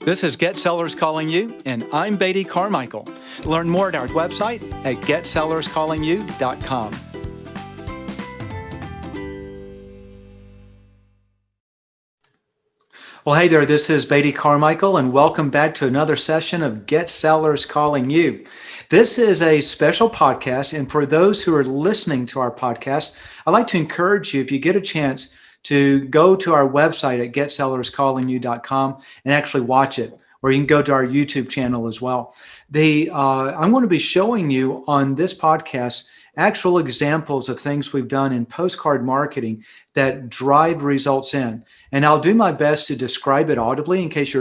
This is Get Sellers Calling You, and I'm Beatty Carmichael. Learn more at our website at getsellerscallingyou.com. Well, hey there, this is Beatty Carmichael, and welcome back to another session of Get Sellers Calling You. This is a special podcast, and for those who are listening to our podcast, I'd like to encourage you, if you get a chance, to go to our website at getsellerscallingyou.com and actually watch it, or you can go to our YouTube channel as well. I'm going to be showing you on this podcast actual examples of things we've done in postcard marketing that drive results in. And I'll do my best to describe it audibly in case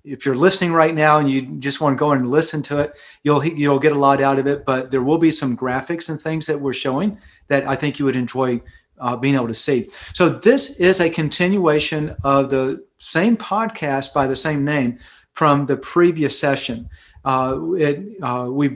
if you're listening right now and you just want to go and listen to it, you'll get a lot out of it. But there will be some graphics and things that we're showing that I think you would enjoy being able to see. So this is a continuation of the same podcast by the same name from the previous session. We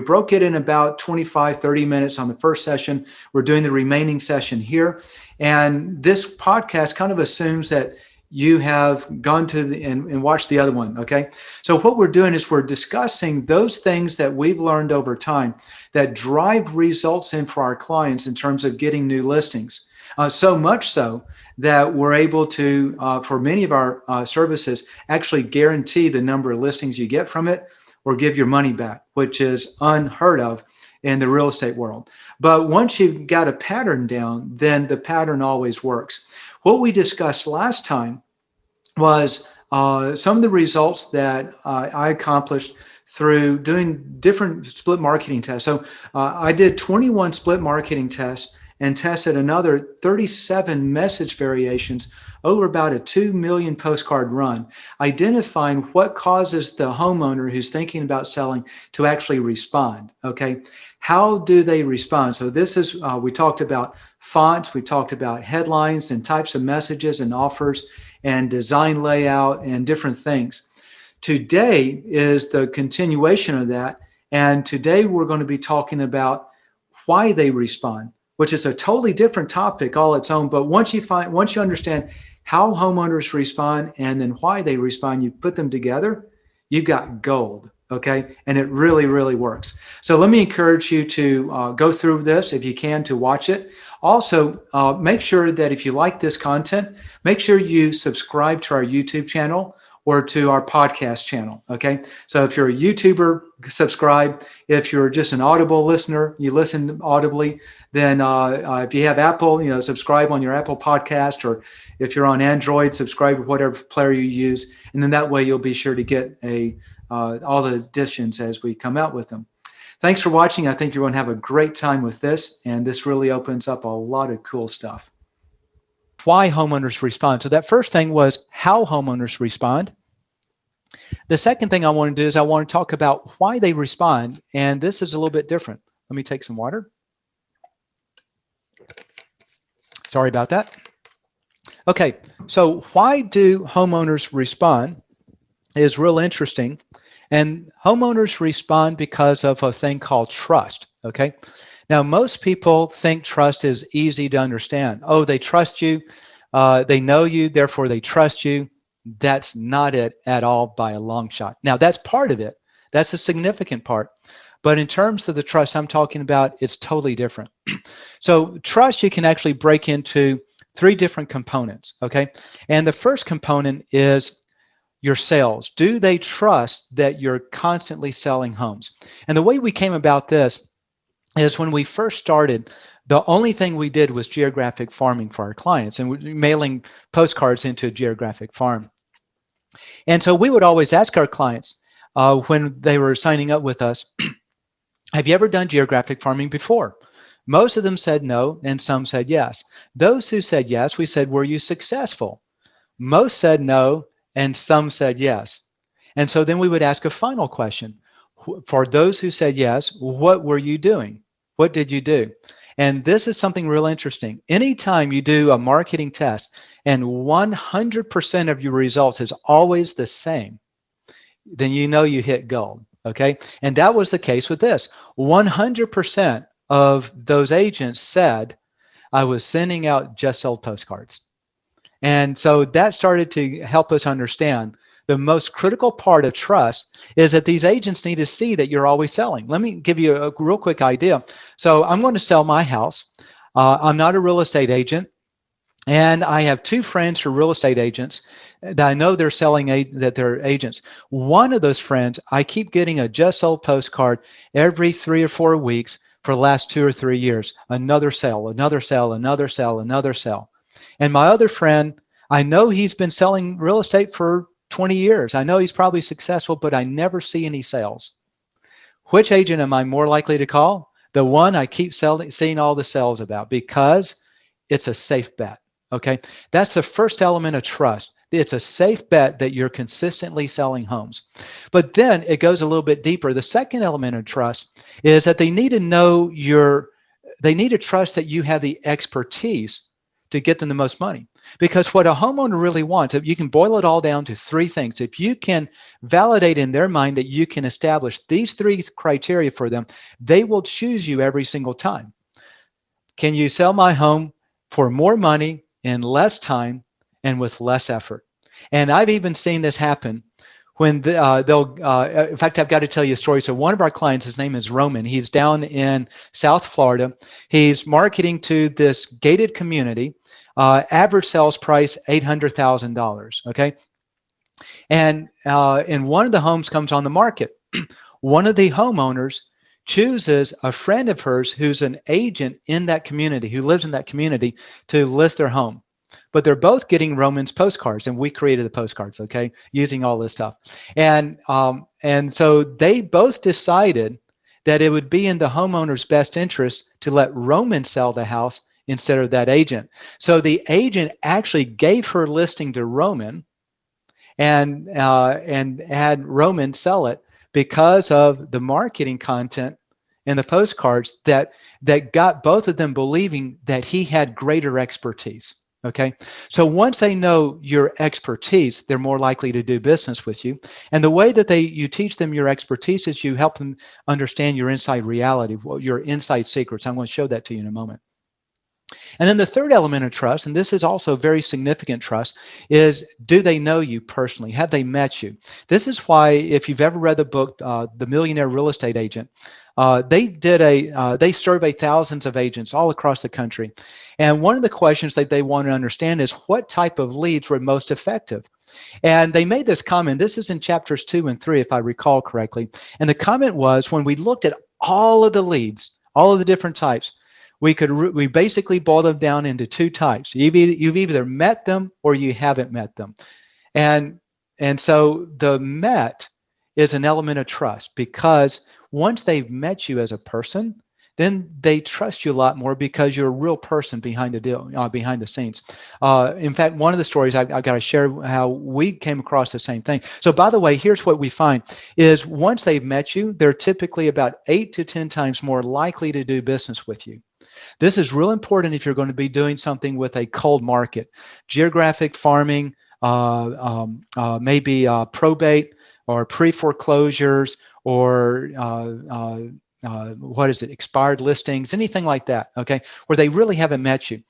broke it in about 25, 30 minutes on the first session. We're doing the remaining session here. And this podcast kind of assumes that you have gone to and watched the other one, okay? So what we're doing is we're discussing those things that we've learned over time that drive results in for our clients in terms of getting new listings. So much so that we're able to, for many of our services, actually guarantee the number of listings you get from it or give your money back, which is unheard of in the real estate world. But once you've got a pattern down, then the pattern always works. What we discussed last time was some of the results that I accomplished through doing different split marketing tests. So I did 21 split marketing tests and tested another 37 message variations over about a 2 million postcard run, identifying what causes the homeowner who's thinking about selling to actually respond, okay? How do they respond? So this is, we talked about fonts, we talked about headlines and types of messages and offers and design layout and different things. Today is the continuation of that. And today we're going to be talking about why they respond, which is a totally different topic all its own. But once you understand how homeowners respond and then why they respond, you put them together, you've got gold, okay? And it really, really works. So let me encourage you to go through this if you can, to watch it. Also, make sure that if you like this content, make sure you subscribe to our YouTube channel or to our podcast channel, okay? So if you're a YouTuber, subscribe. If you're just an Audible listener, you listen audibly, then if you have Apple, subscribe on your Apple podcast, or if you're on Android, subscribe to whatever player you use, and then that way you'll be sure to get all the editions as we come out with them. Thanks for watching. I think you're going to have a great time with this, and this really opens up a lot of cool stuff. Why homeowners respond. So that first thing was how homeowners respond. The second thing I want to do is I want to talk about why they respond, and this is a little bit different. Let me take some water. Sorry about that. Okay, so why do homeowners respond is real interesting. And homeowners respond because of a thing called trust, okay? Now, most people think trust is easy to understand. Oh, they trust you, they know you, therefore they trust you. That's not it at all by a long shot. Now, that's part of it. That's a significant part. But in terms of the trust I'm talking about, it's totally different. So trust you can actually break into 3 different components, okay? And the first component is your sales. Do they trust that you're constantly selling homes? And the way we came about this is when we first started, the only thing we did was geographic farming for our clients and mailing postcards into a geographic farm. And so we would always ask our clients when they were signing up with us, have you ever done geographic farming before? Most of them said no, and some said yes. Those who said yes, we said, were you successful? Most said no, and some said yes. And so then we would ask a final question. For those who said yes, what were you doing? What did you do? And this is something real interesting. Anytime you do a marketing test and 100% of your results is always the same, then you know you hit gold, okay? And that was the case with this. 100% of those agents said, I was sending out Gesso Postcards. And so that started to help us understand the most critical part of trust is that these agents need to see that you're always selling. Let me give you a real quick idea. So I'm going to sell my house. I'm not a real estate agent. And I have two friends who are real estate agents that I know they're selling, that they're agents. One of those friends, I keep getting a Gesso postcard every 3 or 4 weeks for the last 2 or 3 years. Another sale, another sale, another sale, another sale. And my other friend, I know he's been selling real estate for 20 years. I know he's probably successful, but I never see any sales. Which agent am I more likely to call? The one I keep seeing all the sales about, because it's a safe bet. Okay, that's the first element of trust. It's a safe bet that you're consistently selling homes. But then it goes a little bit deeper. The second element of trust is that they need to know they need to trust that you have the expertise to get them the most money. Because what a homeowner really wants, if you can boil it all down to three things, if you can validate in their mind that you can establish these three criteria for them, they will choose you every single time. Can you sell my home for more money in less time and with less effort? And I've even seen this happen when in fact, I've got to tell you a story. So one of our clients, his name is Roman. He's down in South Florida. He's marketing to this gated community. Average sales price, $800,000. Okay. And one of the homes comes on the market. One of the homeowners chooses a friend of hers who's an agent in that community, who lives in that community, to list their home. But they're both getting Roman's postcards, and we created the postcards, okay, using all this stuff. And so they both decided that it would be in the homeowner's best interest to let Roman sell the house instead of that agent. So the agent actually gave her listing to Roman and had Roman sell it, because of the marketing content in the postcards that got both of them believing that he had greater expertise. Okay, so once they know your expertise, they're more likely to do business with you. And the way that you teach them your expertise is you help them understand your inside reality, your inside secrets. I'm going to show that to you in a moment. And then the third element of trust, and this is also very significant trust, is do they know you personally? Have they met you? This is why, if you've ever read the book, The Millionaire Real Estate Agent, they survey thousands of agents all across the country. And one of the questions that they want to understand is what type of leads were most effective. And they made this comment. This is in chapters 2 and 3, if I recall correctly. And the comment was, when we looked at all of the leads, all of the different types, we basically boiled them down into two types. You've either met them or you haven't met them. And so the met is an element of trust, because once they've met you as a person, then they trust you a lot more, because you're a real person behind the scenes. In fact, one of the stories I've got to share how we came across the same thing. So by the way, here's what we find is once they've met you, they're typically about 8 to 10 times more likely to do business with you. This is real important if you're going to be doing something with a cold market, geographic farming, maybe probate or pre-foreclosures, or expired listings, anything like that, okay, where they really haven't met you.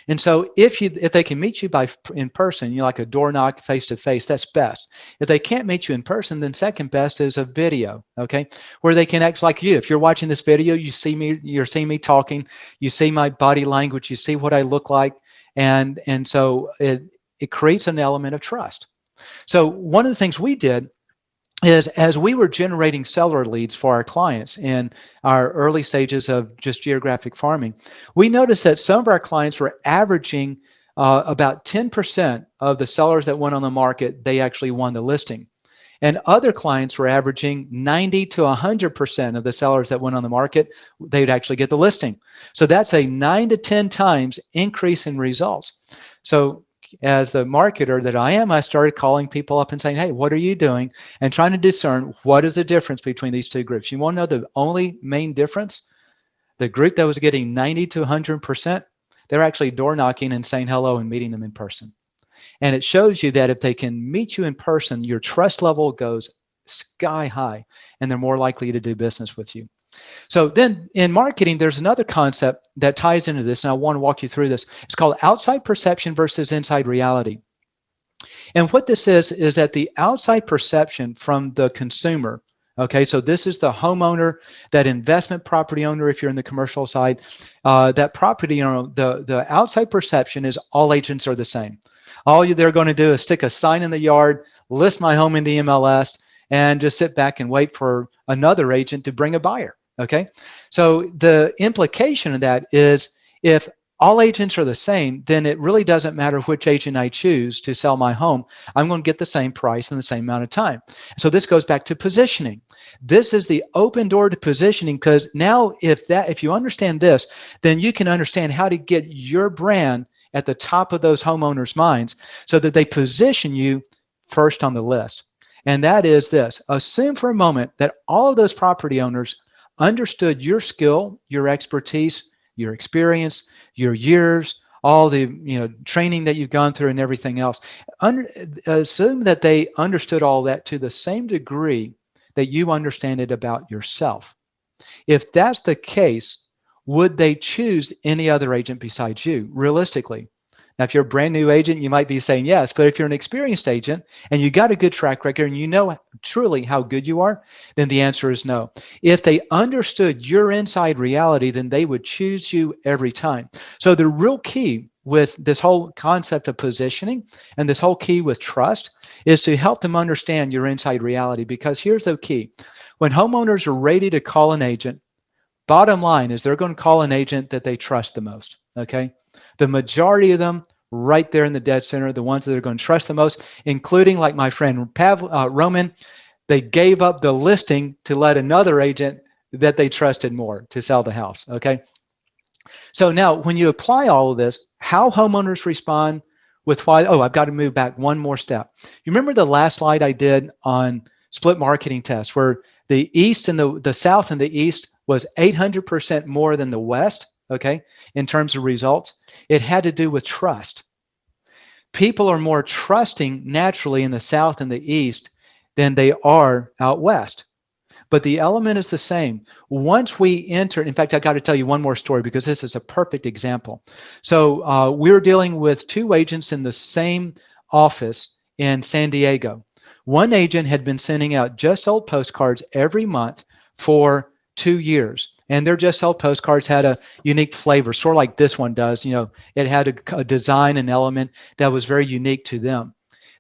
And so if they can meet you in person, like a door knock, face to face, that's best. If they can't meet you in person, then second best is a video, okay, where they can act like you. If you're watching this video, you're seeing me talking, you see my body language, you see what I look like, and so it creates an element of trust. So one of the things we did is, as we were generating seller leads for our clients in our early stages of just geographic farming, we noticed that some of our clients were averaging about 10% of the sellers that went on the market, they actually won the listing. And other clients were averaging 90 to 100% of the sellers that went on the market, they'd actually get the listing. So that's a 9 to 10 times increase in results. So as the marketer that I am, I started calling people up and saying, hey, what are you doing? And trying to discern what is the difference between these two groups. You want to know the only main difference? The group that was getting 90 to 100%, they're actually door knocking and saying hello and meeting them in person. And it shows you that if they can meet you in person, your trust level goes sky high, and they're more likely to do business with you. So then in marketing, there's another concept that ties into this, and I want to walk you through this. It's called outside perception versus inside reality. And what this is that the outside perception from the consumer, okay, so this is the homeowner, that investment property owner, if you're in the commercial side, that property owner, the outside perception is all agents are the same. They're going to do is stick a sign in the yard, list my home in the MLS, and just sit back and wait for another agent to bring a buyer, okay? So the implication of that is if all agents are the same, then it really doesn't matter which agent I choose to sell my home. I'm going to get the same price in the same amount of time. So this goes back to positioning. This is the open door to positioning, because now if you understand this, then you can understand how to get your brand at the top of those homeowners' minds so that they position you first on the list. And that is this: assume for a moment that all of those property owners understood your skill, your expertise, your experience, your years, all the training that you've gone through and everything else. Assume that they understood all that to the same degree that you understand it about yourself. If that's the case, would they choose any other agent besides you, realistically? Now, if you're a brand new agent, you might be saying yes, but if you're an experienced agent and you got a good track record and you know truly how good you are, then the answer is no. If they understood your inside reality, then they would choose you every time. So the real key with this whole concept of positioning and this whole key with trust is to help them understand your inside reality, because here's the key. When homeowners are ready to call an agent, bottom line is they're going to call an agent that they trust the most, okay? The majority of them right there in the dead center, the ones that are going to trust the most, including like my friend Roman, they gave up the listing to let another agent that they trusted more to sell the house, okay? So now when you apply all of this, how homeowners respond with why, I've got to move back one more step. You remember the last slide I did on split marketing test where the East and the South and the East was 800% more than the West, okay, in terms of results? It had to do with trust. People are more trusting naturally in the South and the East than they are out West. But the element is the same. Once we enter, in fact, I got to tell you one more story because this is a perfect example. So we're dealing with two agents in the same office in San Diego. One agent had been sending out just sold postcards every month for 2 years. And their just sold postcards had a unique flavor, sort of like this one does. It had a design and element that was very unique to them.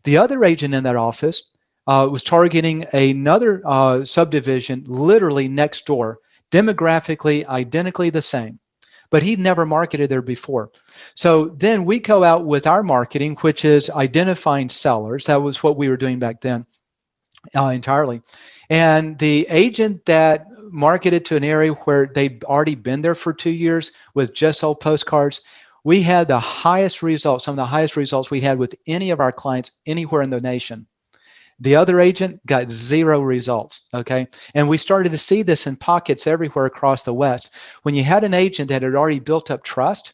The other agent in that office was targeting another subdivision literally next door, demographically identically the same, but he'd never marketed there before. So then we go out with our marketing, which is identifying sellers. That was what we were doing back then entirely. And the agent that marketed to an area where they'd already been there for 2 years with just sold postcards, we had the highest results, some of the highest results we had with any of our clients anywhere in the nation. The other agent got 0 results, okay? And we started to see this in pockets everywhere across the West. When you had an agent that had already built up trust,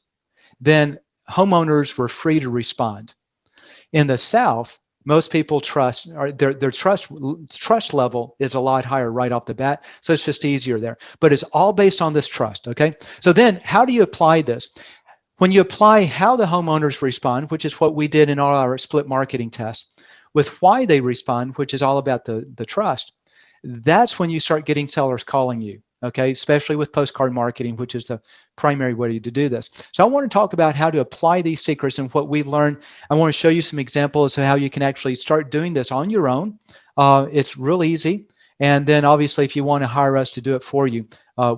then homeowners were free to respond. In the South, most people trust, or their trust level is a lot higher right off the bat, so it's just easier there. But it's all based on this trust, okay? So then how do you apply this? When you apply how the homeowners respond, which is what we did in all our split marketing tests, with why they respond, which is all about the trust, that's when you start getting sellers calling you, okay? Especially with postcard marketing, which is the primary way to do this. So I want to talk about how to apply these secrets and what we learned. I want to show you some examples of how you can actually start doing this on your own. It's real easy. And then obviously, if you want to hire us to do it for you,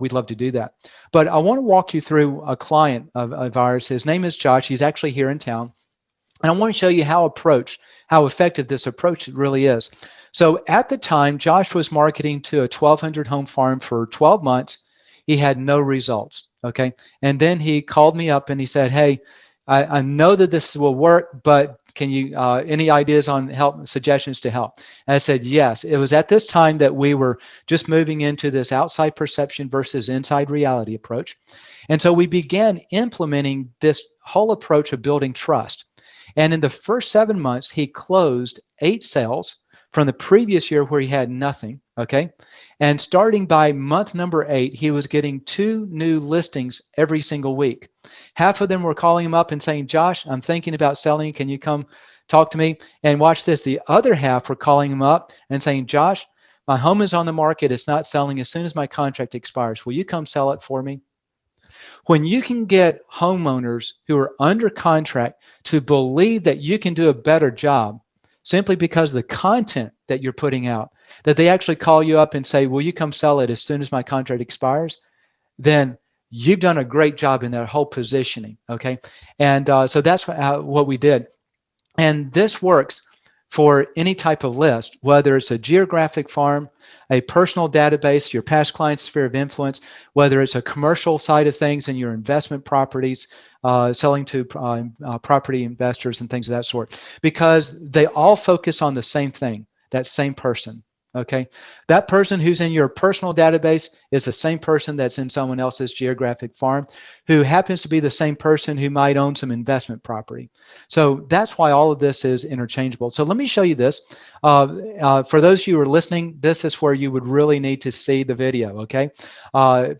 we'd love to do that. But I want to walk you through a client of ours. His name is Josh. He's actually here in town. And I want to show you how effective this approach really is. So at the time, Josh was marketing to a 1,200 home farm for 12 months. He had no results, okay? And then he called me up and he said, hey, I know that this will work, but can you, any ideas on suggestions to help? And I said, yes. It was at this time that we were just moving into this outside perception versus inside reality approach. And so we began implementing this whole approach of building trust. And in the first 7 months, he closed 8 sales from the previous year where he had nothing, okay? And starting by month number 8, he was getting 2 new listings every single week. Half of them were calling him up and saying, Josh, I'm thinking about selling. Can you come talk to me. And watch this. The other half were calling him up and saying, Josh, my home is on the market. It's not selling. As soon as my contract expires, will you come sell it for me? When you can get homeowners who are under contract to believe that you can do a better job simply because of the content that you're putting out, that they actually call you up and say, will you come sell it as soon as my contract expires? Then you've done a great job in that whole positioning, okay? And so that's what we did. And this works for any type of list, whether it's a geographic farm, a personal database, your past client's sphere of influence, whether it's a commercial side of things in your investment properties, selling to property investors and things of that sort, because they all focus on the same thing, that same person. Okay, that person who's in your personal database is the same person that's in someone else's geographic farm, who happens to be the same person who might own some investment property. So that's why all of this is interchangeable. So let me show you this. For those of you who are listening, this is where you would really need to see the video, okay?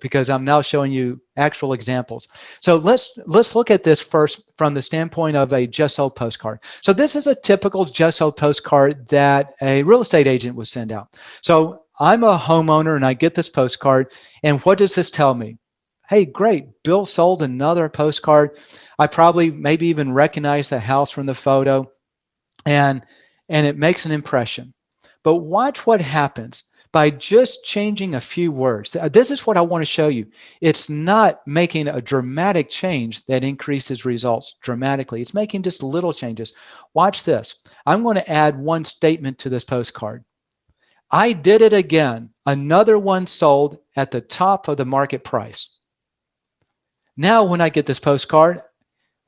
Because I'm now showing you actual examples. So let's look at this first from the standpoint of a Gesso postcard. So this is a typical Gesso postcard that a real estate agent would send out. So I'm a homeowner and I get this postcard, and what does this tell me? Hey, great, Bill sold another postcard. I probably maybe even recognize the house from the photo, and it makes an impression. But watch what happens by just changing a few words. This is what I want to show you. It's not making a dramatic change that increases results dramatically. It's making just little changes. Watch this. I'm going to add one statement to this postcard. I did it again. Another one sold at the top of the market price. Now, when I get this postcard,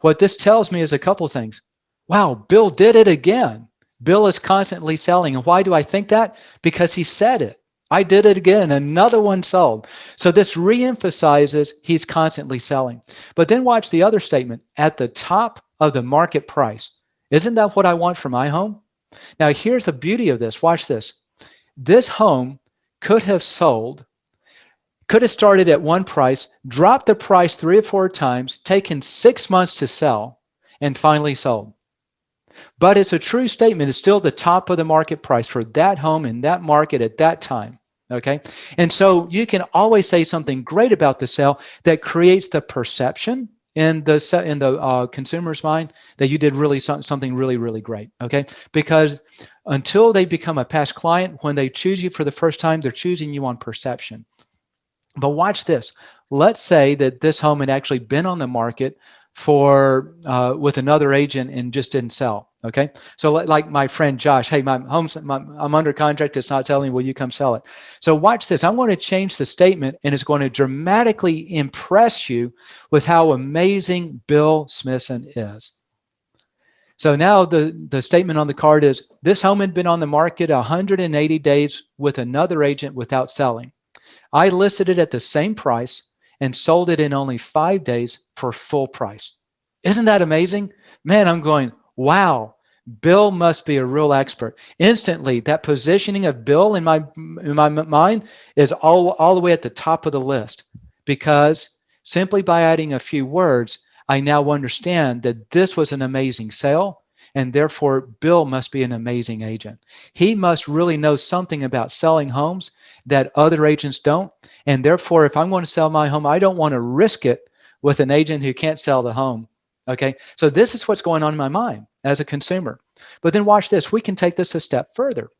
what this tells me is a couple of things. Wow, Bill did it again. Bill is constantly selling. And why do I think that? Because he said it. I did it again. Another one sold. So this reemphasizes he's constantly selling. But then watch the other statement, at the top of the market price. Isn't that what I want for my home? Now, here's the beauty of this. Watch this. This home could have sold, could have started at one price, dropped the price 3 or 4 times, taken 6 months to sell, and finally sold. But it's a true statement. It's still the top of the market price for that home in that market at that time. Okay, and so you can always say something great about the sale that creates the perception in the consumer's mind that you did really something really great. Okay, because until they become a past client, when they choose you for the first time, they're choosing you on perception. But watch this. Let's say that this home had actually been on the market for with another agent and just didn't sell. Okay, so like my friend Josh, hey, I'm under contract, it's not selling, will you come sell it? So watch this. I'm going to change the statement, and it's going to dramatically impress you with how amazing Bill Smithson is. So now the statement on the card is, this home had been on the market 180 days with another agent without selling. I listed it at the same price and sold it in only 5 days for full price. Isn't that amazing? Man, I'm going, wow, Bill must be a real expert. Instantly, that positioning of Bill in my mind is all the way at the top of the list, because simply by adding a few words, I now understand that this was an amazing sale, and therefore Bill must be an amazing agent. He must really know something about selling homes that other agents don't, and therefore if I'm going to sell my home, I don't want to risk it with an agent who can't sell the home. Okay, so this is what's going on in my mind as a consumer. But then watch this. We can take this a step further.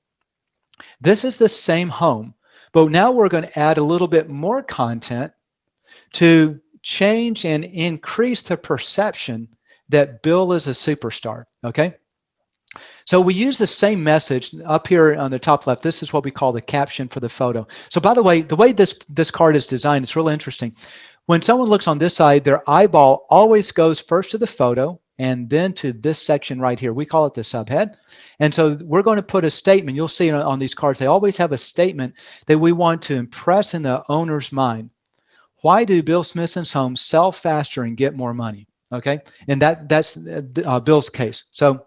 This is the same home, but now we're going to add a little bit more content to change and increase the perception that Bill is a superstar. Okay, so we use the same message up here on the top left. This is what we call the caption for the photo. So by the way this card is designed, it's really interesting. When someone looks on this side, their eyeball always goes first to the photo and then to this section right here. We call it the subhead. And so we're going to put a statement. You'll see on these cards, they always have a statement that we want to impress in the owner's mind. Why do Bill Smithson's homes sell faster and get more money? Okay, and that's Bill's case. So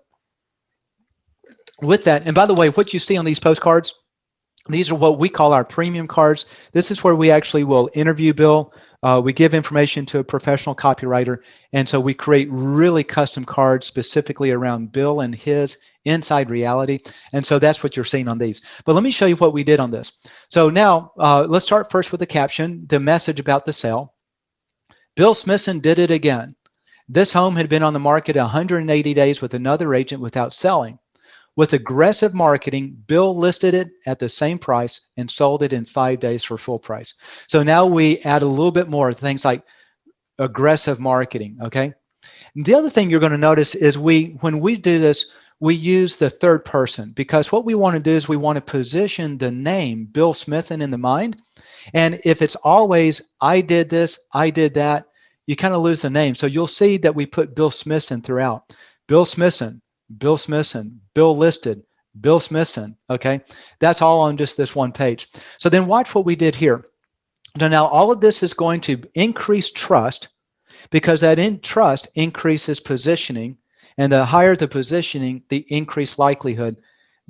with that, and by the way, what you see on these postcards These are what we call our premium cards. This is where we actually will interview Bill. We give information to a professional copywriter. And so we create really custom cards specifically around Bill and his inside reality. And so that's what you're seeing on these. But let me show you what we did on this. So now let's start first with the caption, the message about the sale. Bill Smithson did it again. This home had been on the market 180 days with another agent without selling. With aggressive marketing, Bill listed it at the same price and sold it in 5 days for full price. So now we add a little bit more things like aggressive marketing, okay? And the other thing you're going to notice is when we do this, we use the third person, because what we want to do is we want to position the name Bill Smithson in the mind. And if it's always, I did this, I did that, you kind of lose the name. So you'll see that we put Bill Smithson throughout. Bill Smithson, Bill Smithson, Bill listed, Bill Smithson, okay? That's all on just this one page. So then watch what we did here. So now all of this is going to increase trust, because that trust increases positioning, and the higher the positioning, the increased likelihood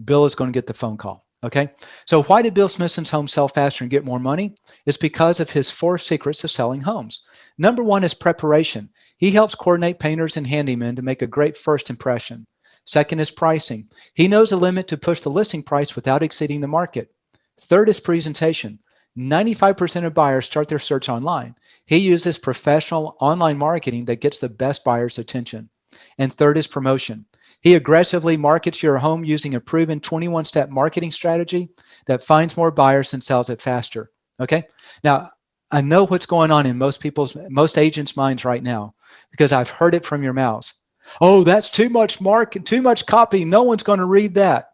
Bill is going to get the phone call, okay? So why did Bill Smithson's home sell faster and get more money? It's because of his 4 secrets of selling homes. Number 1 is preparation. He helps coordinate painters and handymen to make a great first impression. Second is pricing. He knows a limit to push the listing price without exceeding the market. Third is presentation. 95% of buyers start their search online. He uses professional online marketing that gets the best buyers' attention. And third is promotion. He aggressively markets your home using a proven 21-step marketing strategy that finds more buyers and sells it faster. Okay? Now, I know what's going on in most agents' minds right now, because I've heard it from your mouths. Oh, that's too much too much copy. No one's going to read that.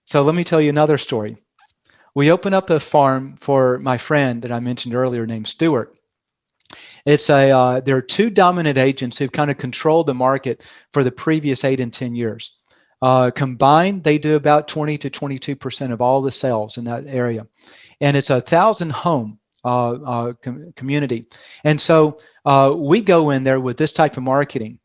So let me tell you another story. We opened up a farm for my friend that I mentioned earlier named Stuart. There are 2 dominant agents who've kind of controlled the market for the previous 8 and 10 years. Combined, they do about 20 to 22% of all the sales in that area. And it's a 1,000 home community. And so we go in there with this type of marketing.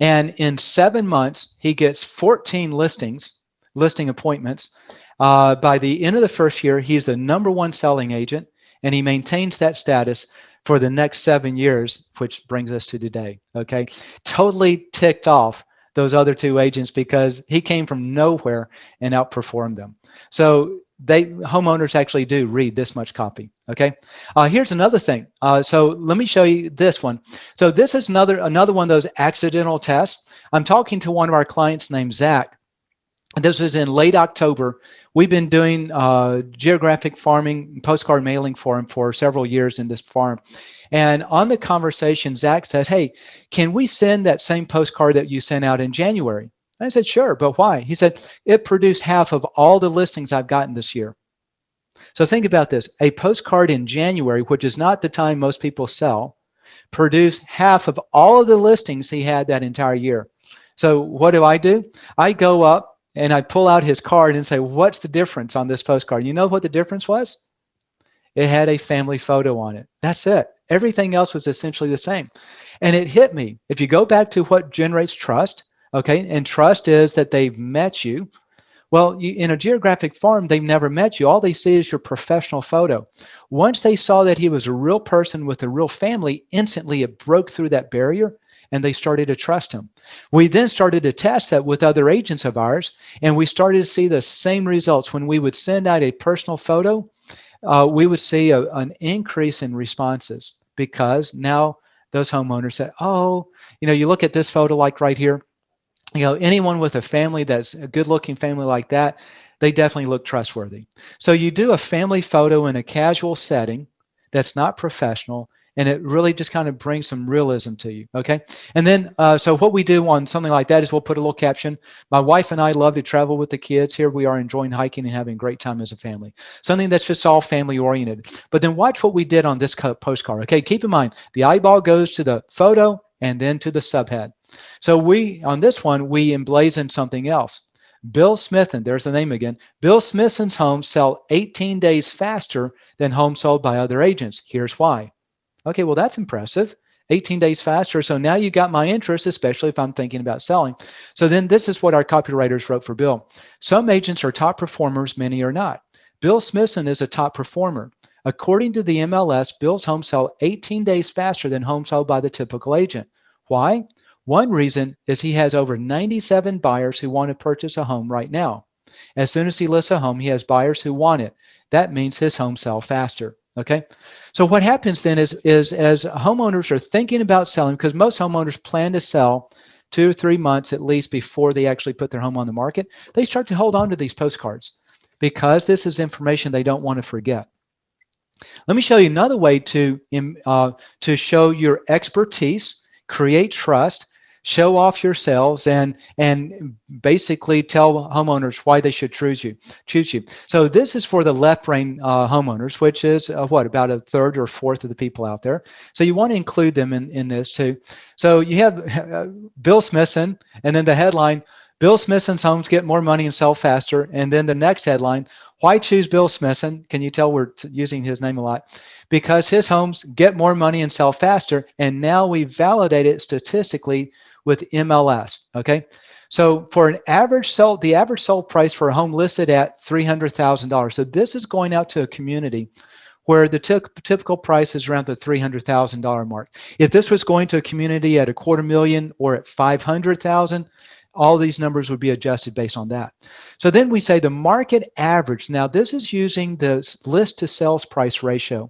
And in 7 months, he gets 14 listing appointments. By the end of the first year, he's the #1 selling agent, and he maintains that status for the next 7 years, which brings us to today, okay? Totally ticked off those other 2 agents because he came from nowhere and outperformed them. So homeowners actually do read this much copy, okay? Here's another thing. So let me show you this one. So this is another one of those accidental tests. I'm talking to one of our clients named Zach. This was in late October. We've been doing geographic farming, postcard mailing for him for several years in this farm. And on the conversation, Zach says, hey, can we send that same postcard that you sent out in January? I said, sure, but why? He said, it produced half of all the listings I've gotten this year. So think about this. A postcard in January, which is not the time most people sell, produced half of all of the listings he had that entire year. So what do? I go up and I pull out his card and say, what's the difference on this postcard? You know what the difference was? It had a family photo on it. That's it. Everything else was essentially the same. And it hit me. If you go back to what generates trust, okay, and trust is that they've met you. Well, in a geographic farm, they've never met you. All they see is your professional photo. Once they saw that he was a real person with a real family, instantly it broke through that barrier and they started to trust him. We then started to test that with other agents of ours, and we started to see the same results. When we would send out a personal photo, we would see an increase in responses, because now those homeowners said, oh, you look at this photo like right here, anyone with a family that's a good-looking family like that, they definitely look trustworthy. So you do a family photo in a casual setting that's not professional, and it really just kind of brings some realism to you, okay? And then, so what we do on something like that is we'll put a little caption. My wife and I love to travel with the kids. Here we are enjoying hiking and having a great time as a family. Something that's just all family oriented. But then watch what we did on this postcard, okay? Keep in mind, the eyeball goes to the photo and then to the subhead. So on this one, we emblazoned something else. Bill Smithson, there's the name again. Bill Smithson's homes sell 18 days faster than homes sold by other agents. Here's why. Okay, well, that's impressive. 18 days faster. So now you got my interest, especially if I'm thinking about selling. So then this is what our copywriters wrote for Bill. Some agents are top performers, many are not. Bill Smithson is a top performer. According to the MLS, Bill's homes sell 18 days faster than homes sold by the typical agent. Why? One reason is he has over 97 buyers who want to purchase a home right now. As soon as he lists a home, he has buyers who want it. That means his homes sell faster. Okay. So what happens then is as homeowners are thinking about selling, because most homeowners plan to sell 2 or 3 months at least before they actually put their home on the market, they start to hold on to these postcards because this is information they don't want to forget. Let me show you another way to show your expertise, create trust, show off your sales, and basically tell homeowners why they should choose you. So this is for the left brain homeowners, which is about a third or fourth of the people out there. So you want to include them in this too. So you have Bill Smithson, and then the headline, Bill Smithson's homes get more money and sell faster. And then the next headline, why choose Bill Smithson? Can you tell we're using his name a lot? Because his homes get more money and sell faster. And now we validate it statistically with MLS, okay? So for the average sold price for a home listed at $300,000. So this is going out to a community where the typical price is around the $300,000 mark. If this was going to a community at $250,000 or at $500,000, all these numbers would be adjusted based on that. So then we say the market average. Now this is using the list to sales price ratio.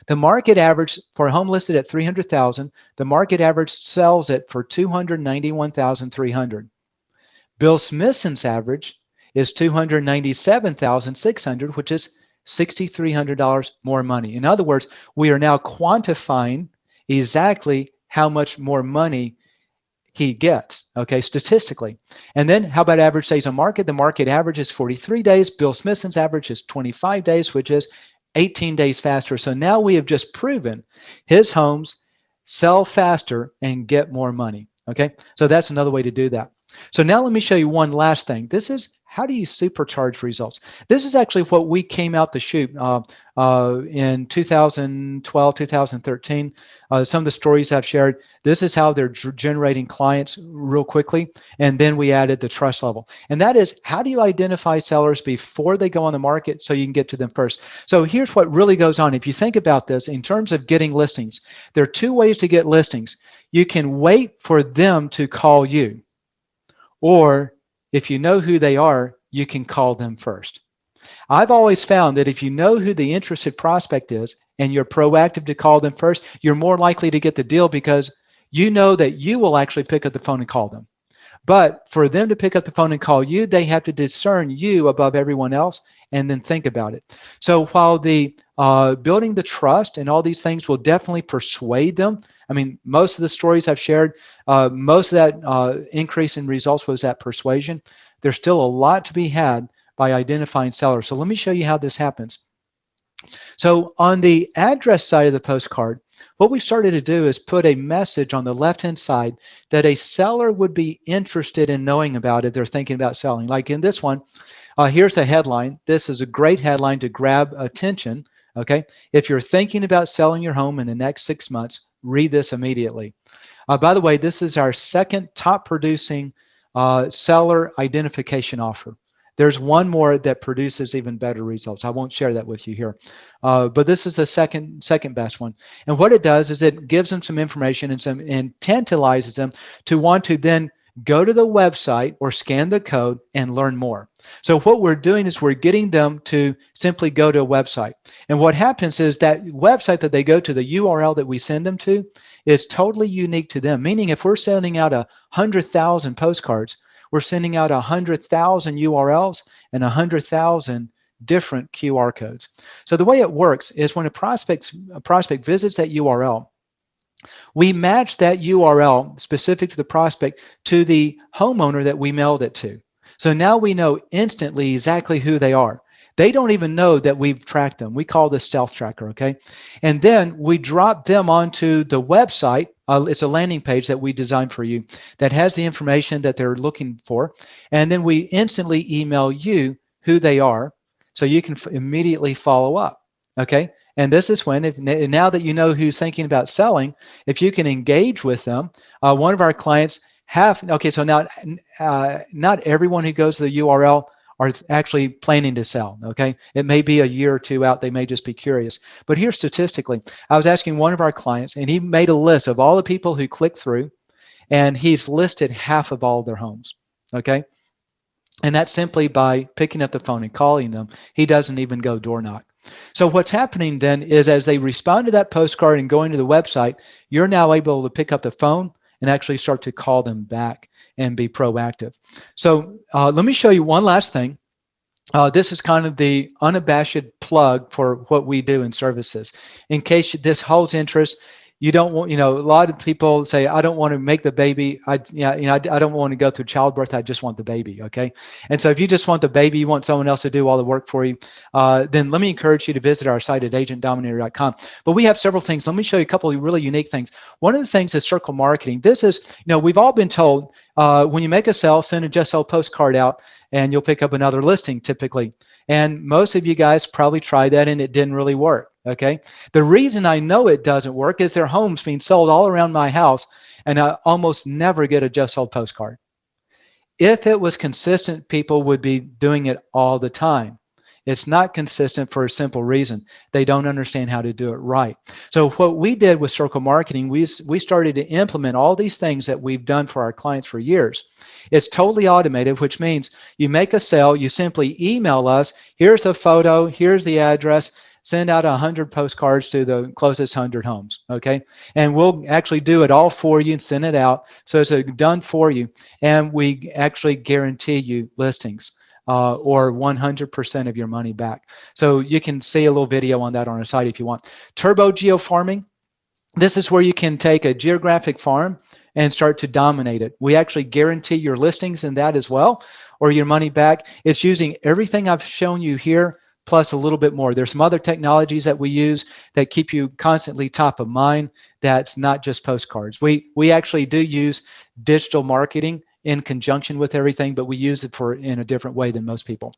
The market average for a home listed at $300,000, the market average sells it for $291,300. Bill Smithson's average is $297,600, which is $6,300 more money. In other words, we are now quantifying exactly how much more money he gets, okay, statistically. And then how about average days on market? The market average is 43 days. Bill Smithson's average is 25 days, which is 18 days faster. So now we have just proven his homes sell faster and get more money, okay? So that's another way to do that. So now let me show you one last thing. This is how do you supercharge results? This is actually what we came out the chute in 2012, 2013. Some of the stories I've shared, this is how they're generating clients real quickly. And then we added the trust level. And that is, how do you identify sellers before they go on the market so you can get to them first? So here's what really goes on. If you think about this in terms of getting listings, there are two ways to get listings. You can wait for them to call you, or if you know who they are, you can call them first. I've always found that if you know who the interested prospect is and you're proactive to call them first, you're more likely to get the deal because you know that you will actually pick up the phone and call them. But for them to pick up the phone and call you, they have to discern you above everyone else and then think about it. So while the building the trust and all these things will definitely persuade them, I mean, most of the stories I've shared, most of that increase in results was that persuasion. There's still a lot to be had by identifying sellers. So let me show you how this happens. So on the address side of the postcard, what we started to do is put a message on the left-hand side that a seller would be interested in knowing about if they're thinking about selling. Like in this one, here's the headline. This is a great headline to grab attention, okay? If you're thinking about selling your home in the next 6 months, read this immediately. By the way, this is our second top producing seller identification offer. There's one more that produces even better results. I won't share that with you here. But this is the second best one. And what it does is it gives them some information and tantalizes them to want to then go to the website or scan the code and learn more. So what we're doing is we're getting them to simply go to a website. And what happens is that website that they go to, the URL that we send them to, is totally unique to them. Meaning if we're sending out 100,000 postcards, we're sending out 100,000 URLs and 100,000 different QR codes. So the way it works is when a prospect visits that URL, we match that URL specific to the prospect to the homeowner that we mailed it to. So now we know instantly exactly who they are. They don't even know that we've tracked them. We call this stealth tracker, okay? And then we drop them onto the website. It's a landing page that we designed for you that has the information that they're looking for. And then we instantly email you who they are so you can immediately follow up, okay? And this is when, if now that you know who's thinking about selling, if you can engage with them, one of our clients okay, so now not everyone who goes to the URL are actually planning to sell, okay? It may be a year or two out, they may just be curious. But here statistically, I was asking one of our clients, and he made a list of all the people who clicked through, and he's listed half of all their homes, okay? And that's simply by picking up the phone and calling them. He doesn't even go door knock. So what's happening then is as they respond to that postcard and going to the website, you're now able to pick up the phone and actually start to call them back and be proactive. So let me show you one last thing. This is kind of the unabashed plug for what we do in services. In case this holds interest, you don't want, a lot of people say, I don't want to make the baby. I don't want to go through childbirth. I just want the baby. Okay. And so if you just want the baby, you want someone else to do all the work for you, then let me encourage you to visit our site at agentdominator.com. But we have several things. Let me show you a couple of really unique things. One of the things is circle marketing. This is, we've all been told when you make a sale, send a Gesso postcard out and you'll pick up another listing typically. And most of you guys probably tried that and it didn't really work. Okay. The reason I know it doesn't work is there are homes being sold all around my house and I almost never get a just sold postcard. If it was consistent, people would be doing it all the time. It's not consistent for a simple reason. They don't understand how to do it right. So what we did with circle marketing, we started to implement all these things that we've done for our clients for years. It's totally automated, which means you make a sale, you simply email us, here's the photo, here's the address, send out 100 postcards to the closest 100 homes, okay? And we'll actually do it all for you and send it out. So it's done for you. And we actually guarantee you listings or 100% of your money back. So you can see a little video on that on our site if you want. Turbo geofarming. This is where you can take a geographic farm and start to dominate it. We actually guarantee your listings in that as well, or your money back. It's using everything I've shown you here, plus a little bit more. There's some other technologies that we use that keep you constantly top of mind. That's not just postcards. We actually do use digital marketing in conjunction with everything, but we use it in a different way than most people.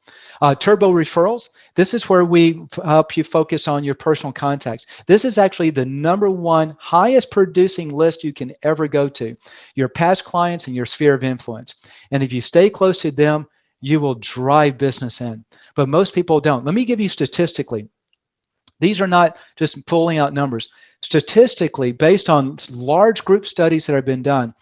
Turbo referrals. This is where we help you focus on your personal contacts. This is actually the #1 highest producing list you can ever go to. Your past clients and your sphere of influence. And if you stay close to them, you will drive business in. But most people don't. Let me give you statistically. These are not just pulling out numbers. Statistically, based on large group studies that have been done,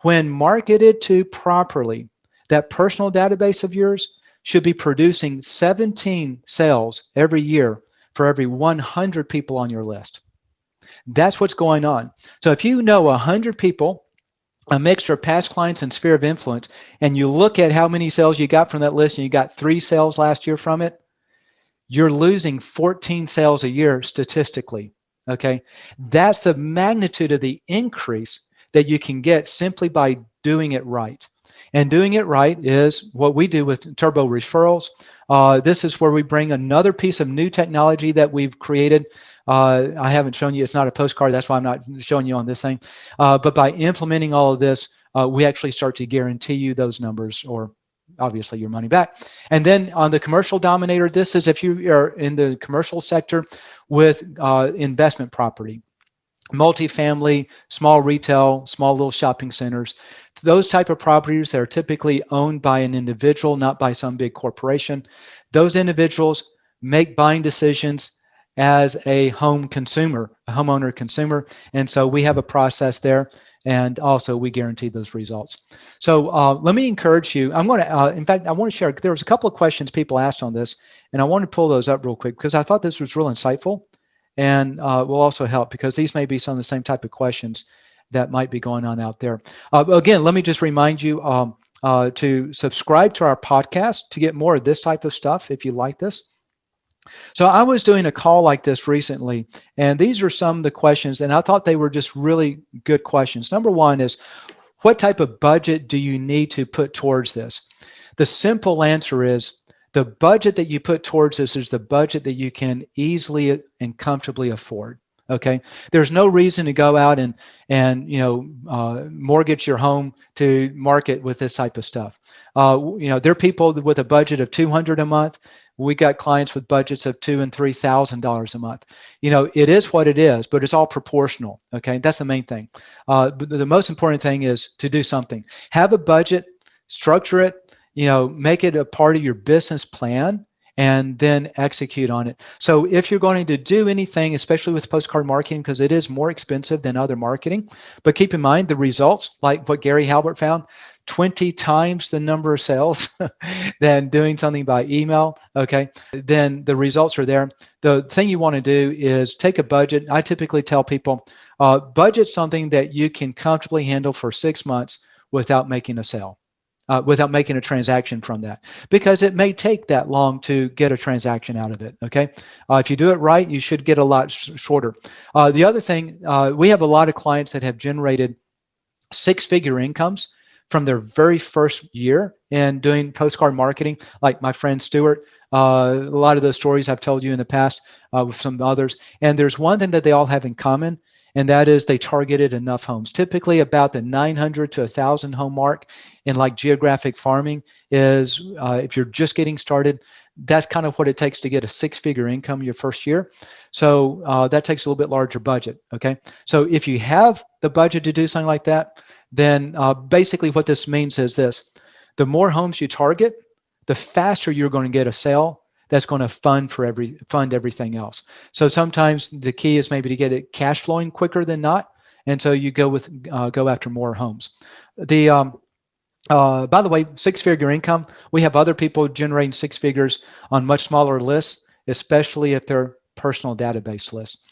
when marketed to properly, that personal database of yours should be producing 17 sales every year for every 100 people on your list. That's what's going on. So if you know 100 people, a mixture of past clients and sphere of influence, and you look at how many sales you got from that list and you got 3 sales last year from it, you're losing 14 sales a year statistically, okay? That's the magnitude of the increase that you can get simply by doing it right. And doing it right is what we do with turbo referrals. This is where we bring another piece of new technology that we've created. I haven't shown you, it's not a postcard, that's why I'm not showing you on this thing. But by implementing all of this, we actually start to guarantee you those numbers, or obviously your money back. And then on the commercial dominator, this is if you are in the commercial sector with investment property, multifamily, small retail, small little shopping centers, those type of properties that are typically owned by an individual, not by some big corporation. Those individuals make buying decisions as a home consumer, a homeowner consumer. And so we have a process there, and also we guarantee those results. So let me encourage you. I'm going to, in fact, I want to share, there was a couple of questions people asked on this, and I want to pull those up real quick because I thought this was real insightful and will also help because these may be some of the same type of questions that might be going on out there. Again, let me just remind you to subscribe to our podcast to get more of this type of stuff if you like this. So I was doing a call like this recently, and these are some of the questions, and I thought they were just really good questions. Number one is, what type of budget do you need to put towards this? The simple answer is, the budget that you put towards this is the budget that you can easily and comfortably afford. Okay, there's no reason to go out and mortgage your home to market with this type of stuff. There are people with a budget of $200 a month. We got clients with budgets of $2,000 and $3,000 a month. It is what it is, but it's all proportional. Okay, that's the main thing. But the most important thing is to do something. Have a budget, structure it. Make it a part of your business plan, and then execute on it. So if you're going to do anything, especially with postcard marketing, because it is more expensive than other marketing, but keep in mind the results, like what Gary Halbert found, 20 times the number of sales than doing something by email, okay, then the results are there. The thing you want to do is take a budget. I typically tell people, budget something that you can comfortably handle for 6 months without making a sale. Without making a transaction from that, because it may take that long to get a transaction out of it, okay? If you do it right, you should get a lot shorter. The other thing, we have a lot of clients that have generated 6-figure incomes from their very first year in doing postcard marketing, like my friend Stuart. A lot of those stories I've told you in the past with some others. And there's one thing that they all have in common, and that is they targeted enough homes. Typically about the 900 to 1,000 home mark in like geographic farming is, if you're just getting started, that's kind of what it takes to get a 6-figure income your first year. So that takes a little bit larger budget, okay? So if you have the budget to do something like that, then basically what this means is this: the more homes you target, the faster you're going to get a sale that's going to fund everything else. So sometimes the key is maybe to get it cash flowing quicker than not, and so you go after more homes. By the way, 6-figure income, we have other people generating 6 figures on much smaller lists, especially if they're personal database lists.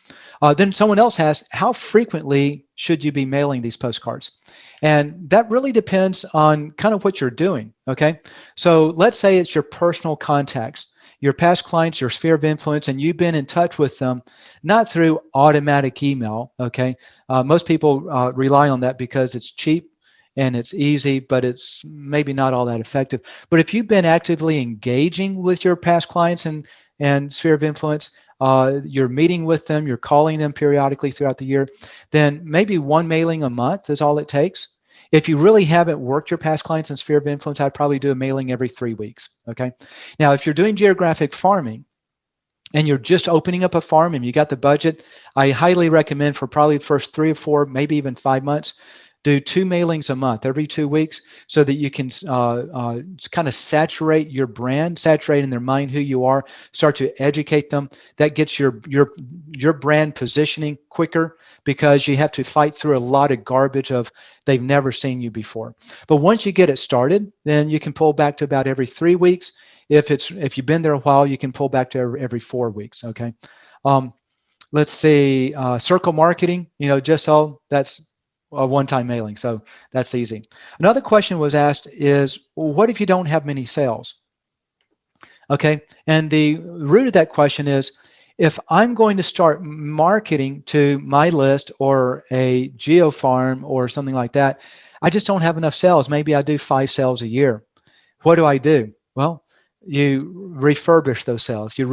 Then someone else has, how frequently should you be mailing these postcards? And that really depends on kind of what you're doing, okay? So let's say it's your personal contacts, your past clients, your sphere of influence, and you've been in touch with them, not through automatic email, okay? Most people rely on that because it's cheap and it's easy, but it's maybe not all that effective. But if you've been actively engaging with your past clients and sphere of influence, you're meeting with them, you're calling them periodically throughout the year, then maybe one mailing a month is all it takes. If you really haven't worked your past clients in sphere of influence, I'd probably do a mailing every 3 weeks, okay? Now, if you're doing geographic farming and you're just opening up a farm and you got the budget, I highly recommend for probably the first 3 or 4, maybe even 5 months, do 2 mailings a month, every 2 weeks, so that you can kind of saturate your brand, saturate in their mind who you are, start to educate them. That gets your brand positioning quicker, because you have to fight through a lot of garbage of they've never seen you before. But once you get it started, then you can pull back to about every 3 weeks. If you've been there a while, you can pull back to every 4 weeks. Okay. Let's see, circle marketing. Gesso, that's a one-time mailing, so that's easy. Another question was asked is, well, what if you don't have many sales? Okay, and the root of that question is, if I'm going to start marketing to my list or a geo farm or something like that, I just don't have enough sales. Maybe I do 5 sales a year. What do? Well, you refurbish those sales. You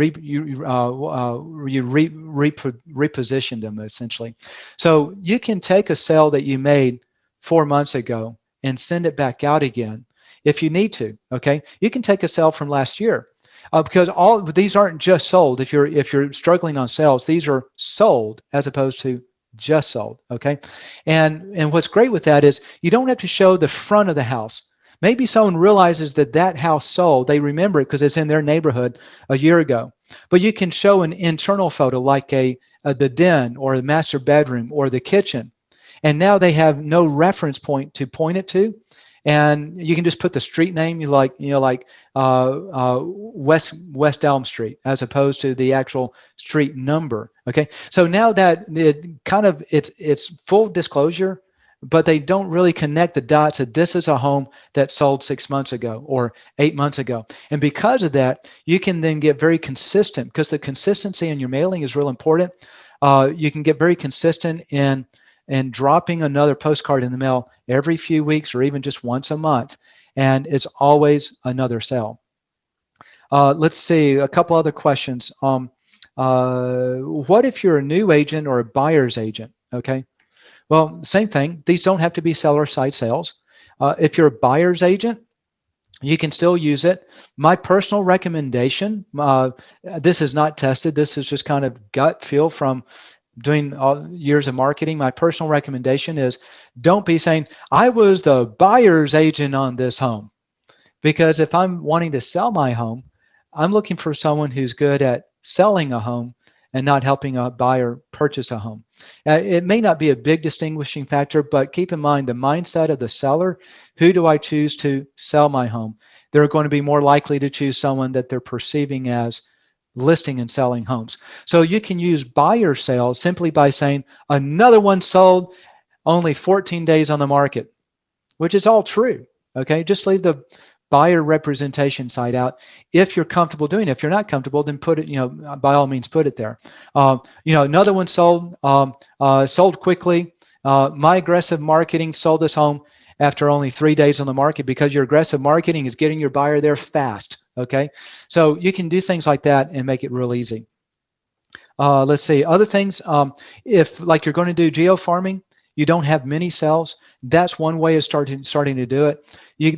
reposition them, essentially. So you can take a sale that you made 4 months ago and send it back out again if you need to. Okay, you can take a sale from last year. Because all of these aren't just sold. If you're struggling on sales, these are sold as opposed to just sold. Okay, and what's great with that is you don't have to show the front of the house. Maybe someone realizes that house sold. They remember it because it's in their neighborhood a year ago. But you can show an internal photo like the den or the master bedroom or the kitchen, and now they have no reference point to point it to. And you can just put the street name, like West Elm Street, as opposed to the actual street number. Okay, so now that it's full disclosure, but they don't really connect the dots that this is a home that sold 6 months ago or 8 months ago. And because of that, you can then get very consistent, because the consistency in your mailing is real important. You can get very consistent in dropping another postcard in the mail every few weeks or even just once a month, and it's always another sale. Let's see, a couple other questions. What if you're a new agent or a buyer's agent? Okay. Well, same thing. These don't have to be seller side sales. If you're a buyer's agent, you can still use it. My personal recommendation, this is not tested. This is just kind of gut feel from doing all years of marketing. My personal recommendation is don't be saying, I was the buyer's agent on this home. Because if I'm wanting to sell my home, I'm looking for someone who's good at selling a home and not helping a buyer purchase a home. It may not be a big distinguishing factor, but keep in mind the mindset of the seller. Who do I choose to sell my home? They're going to be more likely to choose someone that they're perceiving as listing and selling homes. So you can use buyer sales simply by saying another one sold, only 14 days on the market, which is all true. Okay, just leave the buyer representation side out if you're comfortable doing it. If you're not comfortable, then put it, by all means, put it there. Another one sold, sold quickly. My aggressive marketing sold this home after only 3 days on the market, because your aggressive marketing is getting your buyer there fast. Okay, so you can do things like that and make it real easy. Let's see, other things. If like you're going to do geo farming, you don't have many sales, that's one way of starting to do it.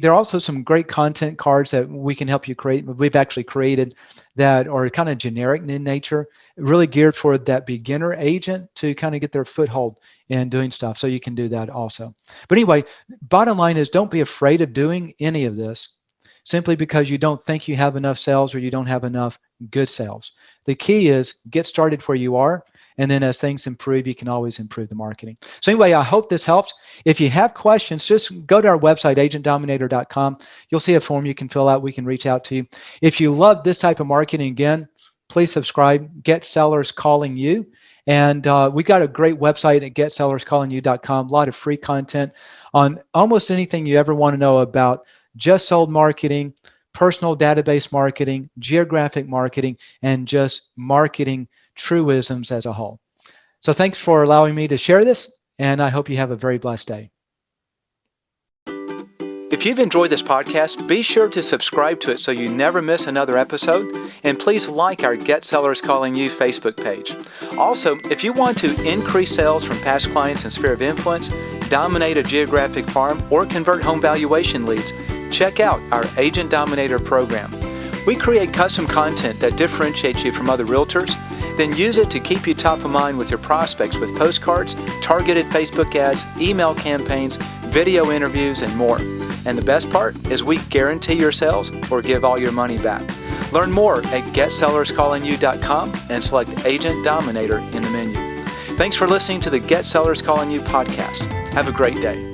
There are also some great content cards that we can help you create. We've actually created that are kind of generic in nature, really geared for that beginner agent to kind of get their foothold in doing stuff. So you can do that also. But anyway, bottom line is don't be afraid of doing any of this simply because you don't think you have enough sales or you don't have enough good sales. The key is get started where you are. And then as things improve, you can always improve the marketing. So anyway, I hope this helps. If you have questions, just go to our website, agentdominator.com. You'll see a form you can fill out. We can reach out to you. If you love this type of marketing, again, please subscribe. Get Sellers Calling You. And we got a great website at getsellerscallingyou.com. A lot of free content on almost anything you ever want to know about just sold marketing, personal database marketing, geographic marketing, and just marketing truisms as a whole. So thanks for allowing me to share this, and I hope you have a very blessed day. If you've enjoyed this podcast, be sure to subscribe to it so you never miss another episode, and please like our Get Sellers Calling You Facebook page. Also, if you want to increase sales from past clients and sphere of influence, dominate a geographic farm, or convert home valuation leads, check out our Agent Dominator program. We create custom content that differentiates you from other realtors, then use it to keep you top of mind with your prospects with postcards, targeted Facebook ads, email campaigns, video interviews, and more. And the best part is we guarantee your sales or give all your money back. Learn more at getsellerscallingyou.com and select Agent Dominator in the menu. Thanks for listening to the Get Sellers Calling You podcast. Have a great day.